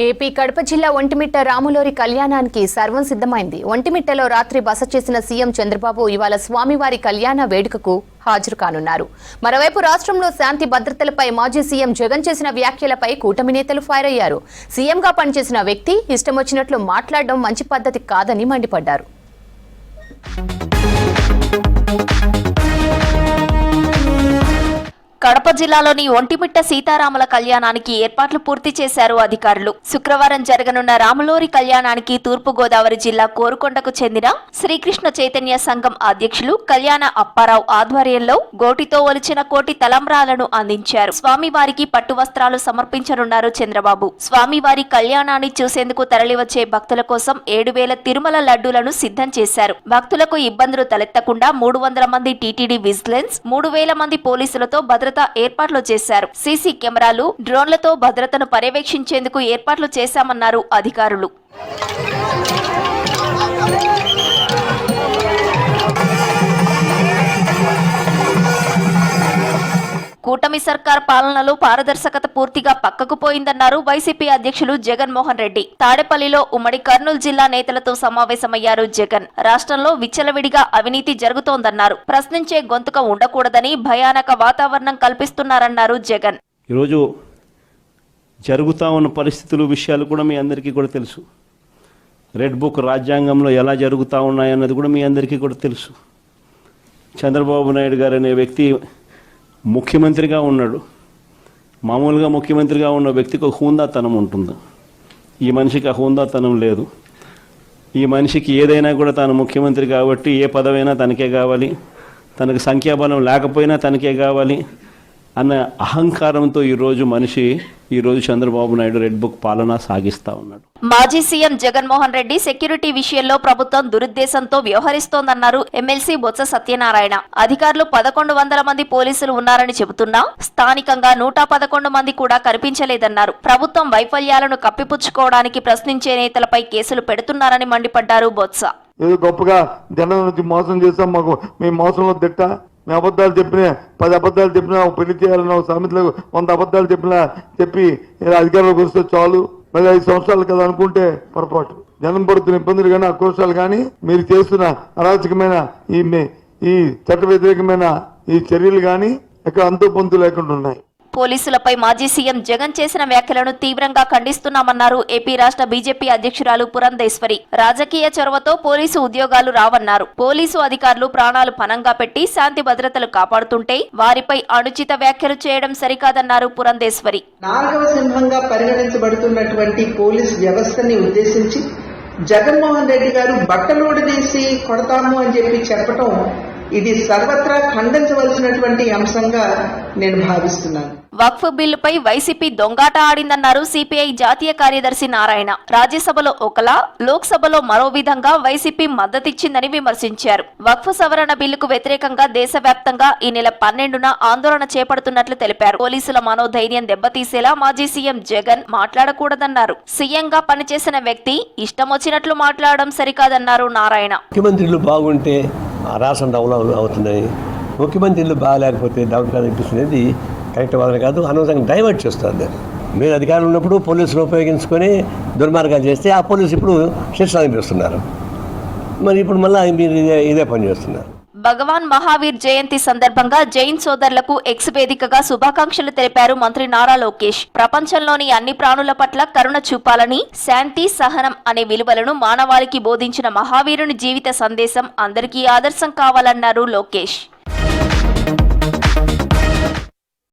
AP Kadapa జిల్లా ఒంటిమిట్ట రాములోరి కళ్యాణానికి సర్వం సిద్ధమైంది. ఒంటిమిట్టలో రాత్రి బస చేసిన సీఎం చంద్రబాబు ఇవాళ స్వామివారి కళ్యాణ వేడుకకు హాజరు కానున్నారు. మరోవైపు రాష్ట్రంలో శాంతి భద్రతలపై మాజీ సీఎం జగన్ చేసిన వ్యాఖ్యలపై కూటమి నేతలు ఫైర్ అయ్యారు. సీఎంగా పనిచేసిన వ్యక్తి ఇష్టం వచ్చినట్లు మాట్లాడడం మంచి పద్ధతి కాదని మండిపడ్డారు. కడప జిల్లాలోని ఒంటిమిట్ట సీతారాముల కళ్యాణానికి ఏర్పాట్లు పూర్తి చేశారు అధికారులు. శుక్రవారం జరగనున్న రాములోరి కళ్యాణానికి తూర్పు గోదావరి జిల్లా కోరుకొండకు చెందిన శ్రీకృష్ణ చైతన్య సంఘం అధ్యక్షులు కళ్యాణ అప్పారావు ఆధ్వర్యంలో గోటితో ఒలిచిన కోటి తలంబ్రాలను అందించారు. స్వామివారికి పట్టు వస్త్రాలు సమర్పించనున్నారు చంద్రబాబు. స్వామివారి కళ్యాణాన్ని చూసేందుకు తరలివచ్చే భక్తుల కోసం 7,000 తిరుమల లడ్డూలను సిద్ధం చేశారు. భక్తులకు ఇబ్బందులు తలెత్తకుండా 300 మంది టీటీడీ విజిలెన్స్, 3,000 మంది పోలీసులతో భద్రతా ఏర్పాట్లు చేశారు. సీసీ కెమెరాలు, డ్రోన్లతో భద్రతను పర్యవేక్షించేందుకు ఏర్పాట్లు చేశామన్నారు అధికారులు. కూటమి సర్కార్ పాలనలో పారదర్శకత పూర్తిగా పక్కకు పోయిందన్నారు వైసీపీ అధ్యక్షులు జగన్మోహన్ రెడ్డి. తాడేపల్లిలో ఉమ్మడి కర్నూలు జిల్లా నేతలతో సమావేశమయ్యారు జగన్. రాష్ట్రంలో విచ్చలవిడిగా అవినీతి జరుగుతోందన్నారు. ప్రశ్నించే గొంతుక ఉండకూడదని భయానక వాతావరణం కల్పిస్తున్నారన్నారు జగన్. ఈరోజు జరుగుతా ఉన్న పరిస్థితులు, విషయాలు కూడా మీ అందరికీ కూడా తెలుసు. రెడ్ బుక్ రాజ్యాంగంలో ఎలా జరుగుతూ ఉన్నాయన్నది కూడా మీ అందరికీ కూడా తెలుసు. చంద్రబాబు నాయుడు గారు అనే వ్యక్తి ముఖ్యమంత్రిగా ఉన్నాడు. మామూలుగా ముఖ్యమంత్రిగా ఉన్న వ్యక్తికి ఒక హుందాతనం ఉంటుంది. ఈ మనిషికి ఆ హుందాతనం లేదు. ఈ మనిషికి ఏదైనా కూడా తాను ముఖ్యమంత్రి కాబట్టి ఏ పదవైనా తనకే కావాలి, తనకు సంఖ్యాబలం లేకపోయినా తనకే కావాలి అన్న అహంకారంతో ఈరోజు చంద్రబాబు నాయుడు రెడ్ బుక్ పాలన సాగిస్తా ఉన్నాడు. మాజీ సీఎం జగన్మోహన్ రెడ్డి సెక్యూరిటీ విషయంలో ప్రభుత్వం దురుద్దేశంతో వ్యవహరిస్తోందన్నారు ఎమ్మెల్సీ బొత్స సత్యనారాయణ. అధికారులు 1,100 మంది పోలీసులు ఉన్నారని చెబుతున్నా స్థానికంగా 111 మంది కూడా కనిపించలేదన్నారు. ప్రభుత్వం వైఫల్యాలను కప్పిపుచ్చుకోవడానికి ప్రశ్నించే నేతలపై కేసులు పెడుతున్నారని మండిపడ్డారు బొత్స. ఏదో గొప్పగా జనం నుంచి మోసం చేస్తాం, మాకు మేము మోసంలో దిట్ట, మేము అబద్ధాలు చెప్పినా 10 అబద్ధాలు చెప్పినా పెళ్లి చేయాలన్న సామెతలకు 100 అబద్ధాలు చెప్పి అధికారులకు వస్తే చాలు, మళ్ళీ 5 సంవత్సరాలు కదా అనుకుంటే పొరపాటు. జనం పడుతున్న ఇబ్బందులు కానీ, ఆక్రోశాలు కానీ, మీరు చేస్తున్న అరాచకమైన ఈ చట్ట వ్యతిరేకమైన ఈ చర్యలు కానీ ఎక్కడ అంతు పొంతు లేకుండా ఉన్నాయి. పోలీసులపై మాజీ సీఎం జగన్ చేసిన వ్యాఖ్యలను తీవ్రంగా ఖండిస్తున్నామన్నారు ఏపీ రాష్ట్ర బీజేపీ అధ్యక్షురాలు పురంధేశ్వరి. రాజకీయ చొరవతో పోలీసు ఉద్యోగాలు రావన్నారు. పోలీసు అధికారులు ప్రాణాలు పణంగా పెట్టి శాంతి భద్రతలు కాపాడుతుంటే వారిపై అనుచిత వ్యాఖ్యలు చేయడం సరికాదన్నారు పురంధేశ్వరి. 4వ సింహంగా పరిగణించబడుతున్నటువంటి పోలీసు వ్యవస్థని ఉద్దేశించి జగన్మోహన్ రెడ్డి గారు బట్టలోడదీసి కొడతాము అని చెప్పటం ఇది సర్వత్రా ఖండించవలసినటువంటి అంశంగా నేను భావిస్తున్నాను. వక్ఫ్ బిల్లుపై వైసీపీ దొంగాట ఆడిందన్నారు సిపిఐ జాతీయ కార్యదర్శి నారాయణ. రాజ్యసభలో ఒకలా, లోక్సభలో మరో విధంగా వైసీపీ మద్దతిచ్చిందని విమర్శించారు. వక్ఫ్ సవరణ బిల్లుకు వ్యతిరేకంగా దేశవ్యాప్తంగా ఈ నెల 12న ఆందోళన చేపడుతున్నట్లు తెలిపారు. పోలీసుల మనోధైర్యం దెబ్బతీసేలా మాజీ సీఎం జగన్ మాట్లాడకూడదన్నారు. సీఎంగా పనిచేసిన వ్యక్తి ఇష్టం వచ్చినట్లు మాట్లాడడం సరికాదన్నారు నారాయణ. ముఖ్యమంత్రులు బాగుంటే రాష్ట్రం డెవలప్ అవుతుందని, ముఖ్యమంత్రులు బాగాలేకపోతే డెవలప్ అనిపిస్తుంది కరెక్ట్ వాదన కాదు. అనవసరంగా డైవర్ట్ చేస్తారు. మీరు అధికారులు ఉన్నప్పుడు పోలీసులు ఉపయోగించుకొని దుర్మార్గాలు చేస్తే ఆ పోలీసు ఇప్పుడు శిక్ష అనిపిస్తున్నారు. మరి ఇప్పుడు మళ్ళీ మీరు ఇదే పని చేస్తున్నారు. భగవాన్ మహావీర్ జయంతి సందర్భంగా జైన్ సోదరులకు ఎక్స్ వేదికగా శుభాకాంక్షలు తెలిపారు మంత్రి నారా లోకేష్. ప్రపంచంలోని అన్ని ప్రాణుల పట్ల కరుణ చూపాలని, శాంతి, సహనం అనే విలువలను మానవాళికి బోధించిన మహావీరుని జీవిత సందేశం అందరికీ ఆదర్శం కావాలన్నారు లోకేష్.